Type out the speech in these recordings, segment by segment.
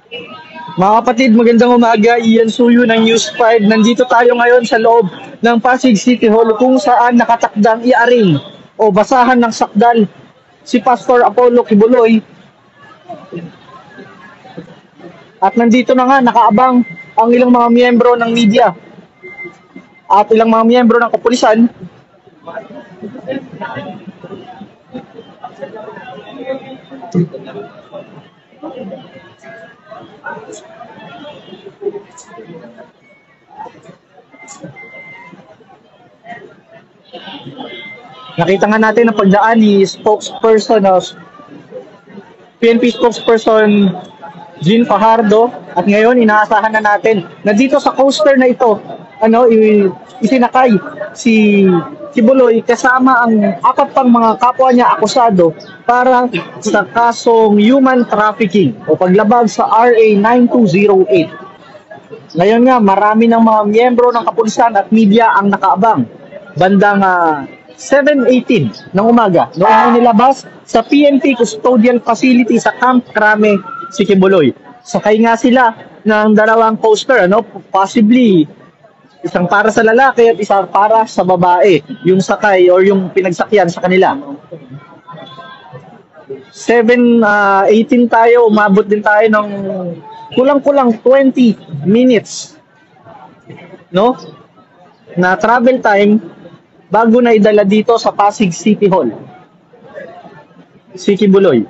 Mga kapatid, magandang umaga. Ian Suyo ng News 5. Nandito tayo ngayon sa loob ng Pasig City Hall kung saan nakatakdang i-arraign o basahan ng sakdal si Pastor Apollo Kibuloy. At nandito na nga, nakaabang ang ilang mga miyembro ng media at ilang mga miyembro ng kapulisan. Nakita nga natin ang pagdaan ni spokesperson PNP spokesperson Jean Fajardo at ngayon inaasahan na natin na dito sa coaster na ito isinakay si Kibuloy kasama ang apat pang mga kapwa niya akusado para sa kasong human trafficking o paglabag sa RA 9208. Ngayon nga, marami ng mga miyembro ng kapulisan at media ang nakaabang. Bandang 7:18 ng umaga, noong nilabas sa PNP Custodial Facility sa Camp Crame si Kibuloy. Sakay nga sila ng dalawang coaster, possibly isang para sa lalaki at isang para sa babae, yung sakay or yung pinagsakyan sa kanila. 7:18 tayo, umabot din tayo ng kulang-kulang 20 minutes na travel time bago na idala dito sa Pasig City Hall si Kibuloy.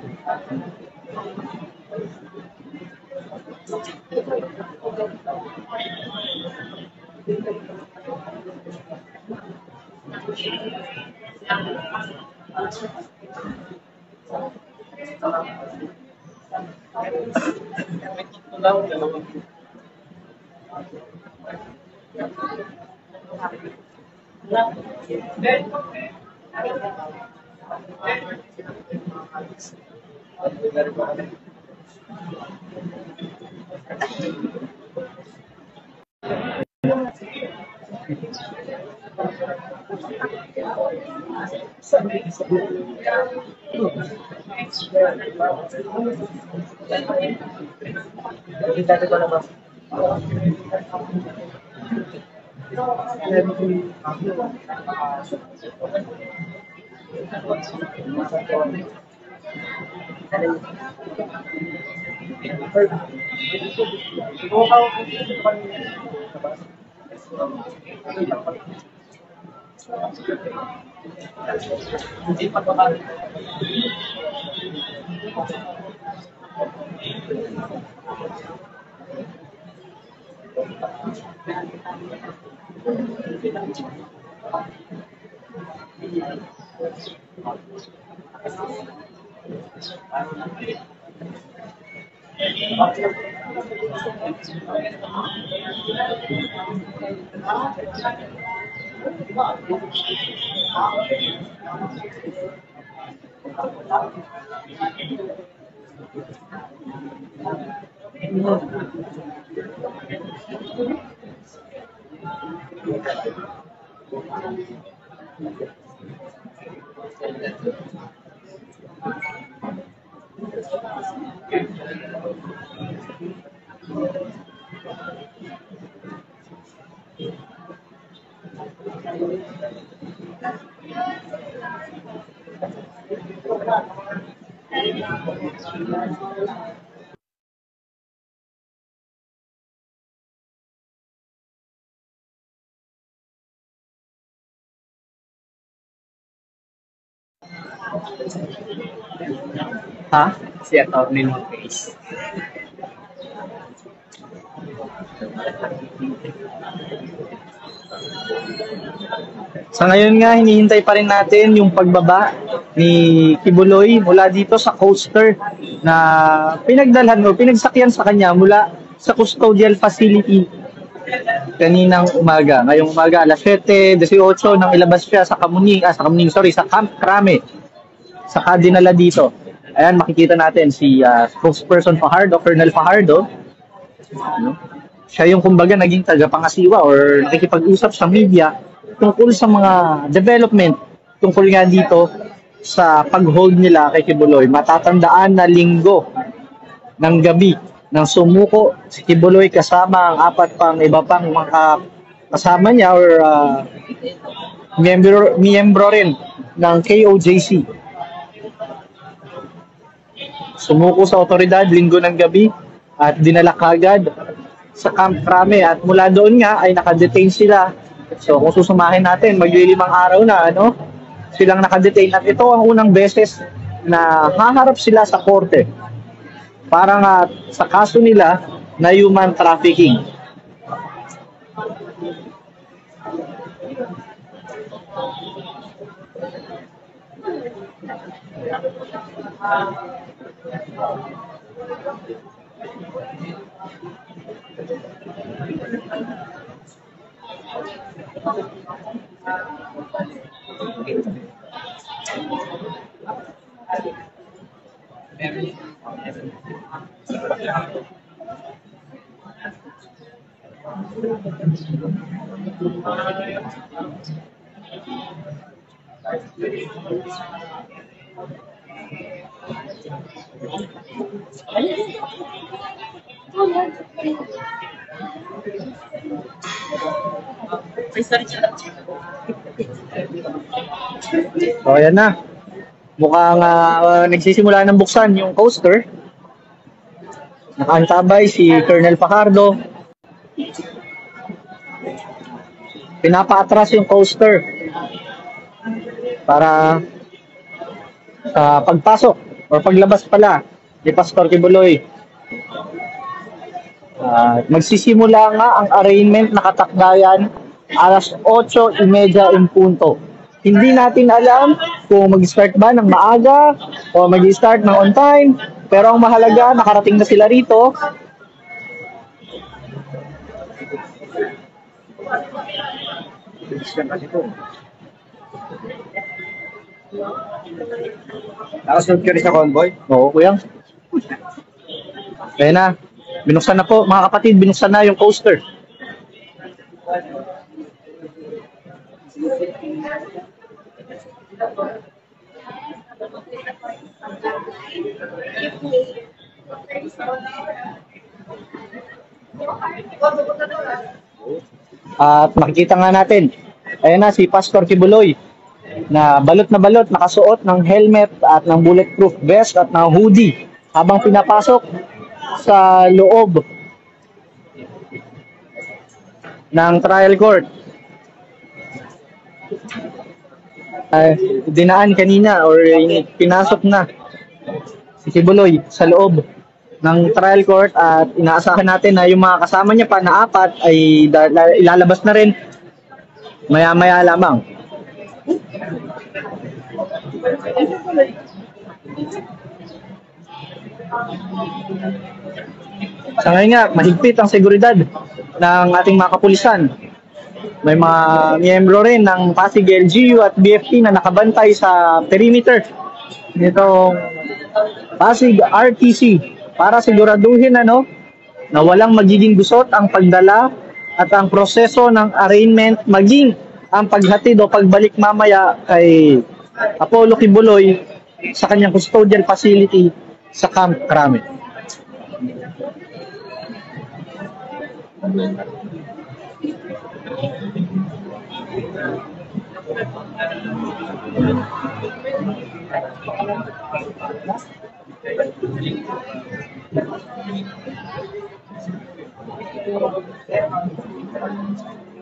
Si Atty. Lopez. Sa ngayon nga, hinihintay pa rin natin yung pagbaba ni Kibuloy mula dito sa coaster na pinagdalhan o pinagsakyan sa kanya mula sa custodial facility kaninang umaga. Ngayong umaga, alas 7:18 nang ilabas siya sa Camp Crame. Saka dinala dito. Ayan, makikita natin si spokesperson Fajardo, Colonel Fajardo. Siya yung kumbaga naging tagapangasiwa or nakikipag-usap sa media tungkol sa mga development tungkol nga dito sa pag-hold nila kay Kibuloy. Matatandaan na linggo ng gabi nang sumuko si Kibuloy kasama ang apat pang iba pang mga kasama niya or miyembro rin ng KOJC. Sumuko sa otoridad linggo ng gabi at dinala kagad sa Camp Crame at mula doon nga ay nakadetain sila. So kung susumahin natin, maglilimang araw na silang nakadetain at ito ang unang beses na haharap sila sa korte para nga sa kaso nila na human trafficking. So ayan na. Mukhang nagsisimula ng buksan yung coaster. Nakaantabay si Colonel Fajardo. Pinapaatras yung coaster para sa pagpasok o paglabas pala ni Pastor Kibuloy. Magsisimula nga ang arraignment na katakdayan alas 8:30 in punto. Hindi natin alam kung mag-start ba ng maaga o mag-start ng on time. Pero ang mahalaga, nakarating na sila rito. Nakasunod ka rin sa convoy? Oo, kuya. Kaya na. Binuksan na po, mga kapatid, binuksan na yung coaster. At makikita nga natin, ayan na si Pastor Kibuloy na balot, nakasuot ng helmet at ng bulletproof vest at ng hoodie habang pinapasok sa loob ng trial court. Dinaan kanina or pinasok na si Kibuloy sa loob ng trial court at inaasahan natin na yung mga kasama niya pa na apat ay ilalabas na rin maya-maya lamang. Sa ngayon nga, mahigpit ang seguridad ng ating mga kapulisan. May mga miyembro rin ng Pasig LGU at BFP na nakabantay sa perimeter nitong Pasig RTC para siguraduhin na walang magiging gusot ang pagdala at ang proseso ng arraignment maging ang paghatid o pagbalik mamaya kay Apollo Kibuloy sa kanyang custodial facility sa Camp Crame.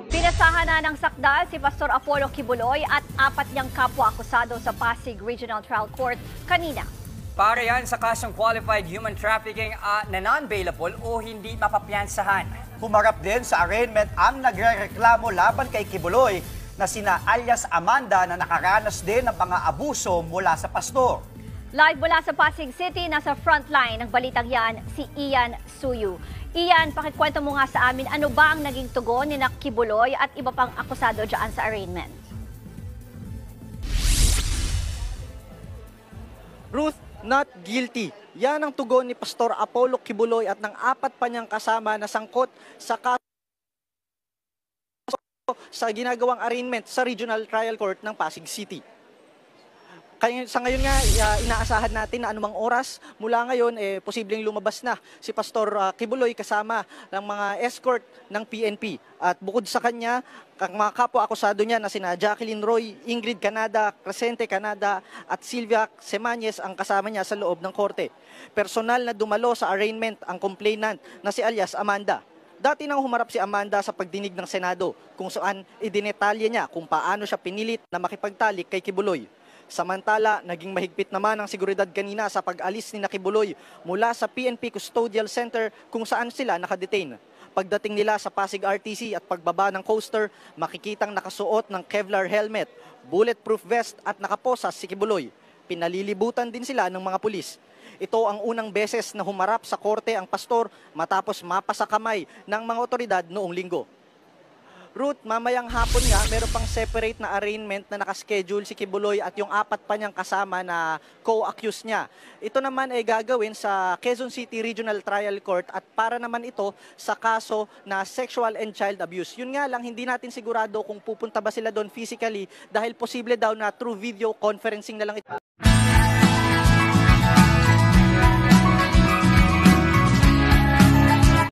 Pinasahan na ng sakdal si Pastor Apollo Kibuloy at apat niyang kapwa-akusado sa Pasig Regional Trial Court kanina. Para yan sa kasong qualified human trafficking na non-bailable o hindi mapapiyansahan. Humarap din sa arraignment ang nagrereklamo laban kay Kibuloy na sina alias Amanda na nakaranas din ng mga abuso mula sa pastor. Live mula sa Pasig City, nasa frontline ng balitang yan, si Ian Suyu. Ian, pakikwento mo nga sa amin, ano ba ang naging tugon ni Kibuloy at iba pang akusado dyan sa arraignment? Ruth, not guilty. Yan ang tugon ni Pastor Apollo Kibuloy at ng apat pa niyang kasama na sangkot sa kaso sa ginagawang arraignment sa Regional Trial Court ng Pasig City. Kaya sa ngayon nga, inaasahan natin na anumang oras mula ngayon, posibleng lumabas na si Pastor Kibuloy kasama ng mga escort ng PNP. At bukod sa kanya, ang mga kapwa-akusado niya na sina Jacqueline Roy, Ingrid Canada, Crescente Canada at Sylvia Semañez ang kasama niya sa loob ng korte. Personal na dumalo sa arraignment ang complainant na si alias Amanda. Dati nang humarap si Amanda sa pagdinig ng Senado kung saan idinetalye niya kung paano siya pinilit na makipagtalik kay Kibuloy. Samantala, naging mahigpit naman ang seguridad kanina sa pag-alis ni Kibuloy mula sa PNP Custodial Center kung saan sila nakadetain. Pagdating nila sa Pasig RTC at pagbaba ng coaster, makikitang nakasuot ng Kevlar helmet, bulletproof vest at nakaposas si Kibuloy. Pinalilibutan din sila ng mga pulis. Ito ang unang beses na humarap sa korte ang pastor matapos mapasa kamay ng mga otoridad noong linggo. Ruth, mamayang hapon nga, meron pang separate na arraignment na nakaschedule si Kibuloy at yung 4 pa niyang kasama na co-accused niya. Ito naman ay gagawin sa Quezon City Regional Trial Court at para naman ito sa kaso na sexual and child abuse. Yun nga lang, hindi natin sigurado kung pupunta ba sila doon physically dahil posible daw na through video conferencing na lang ito.